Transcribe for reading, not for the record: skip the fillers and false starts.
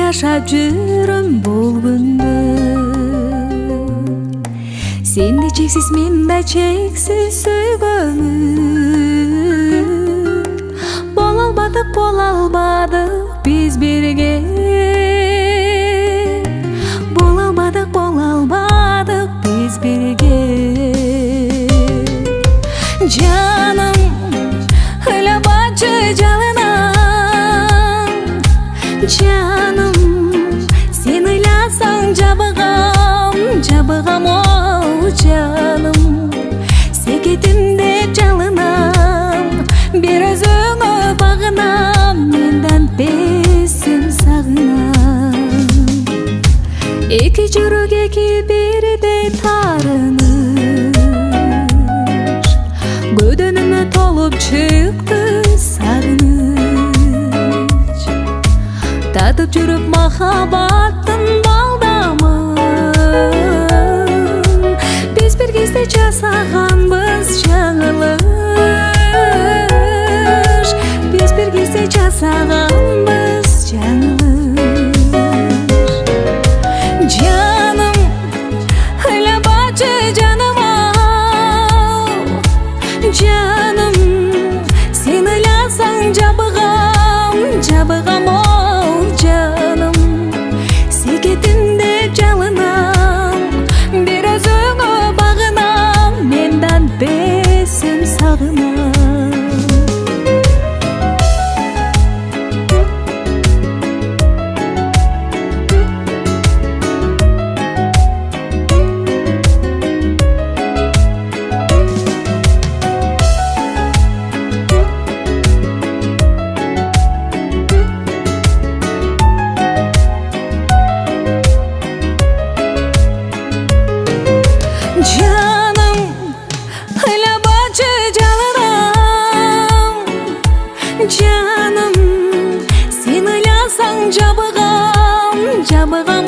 жашап жүрөм бул күндө. Сенде чексиз, мен да чексиз сүйгөнмүн. Бола албадык биз бирге. Бола албадык биз бирге. Жаным, ыйлабачы жалынан. Жаным, сен ыйласаң жабыгам о жаным. Секетимде жалынам, бир өзүңө багынам, мендан бесим сагынам. Эки жүрөк эки бирдей таарыныш, көдөнүмө толуп чыкты сагыныч. Татып жүрүп махаббаттын балдамын, биз бир кезде жасаганбыз жаңылыш. Биз бир кезде жасаганбыз жаңылыш. Жаным, ыйлабачы жаным ау. Жаным, сен ыйласаң жабыгам оу жаным. Секетимде жалынам, бир өзүңө багынам, мендан бесим сагынам. Жаным, ыйлабачы жалынам. Жаным, сен ыйласаң жабыгам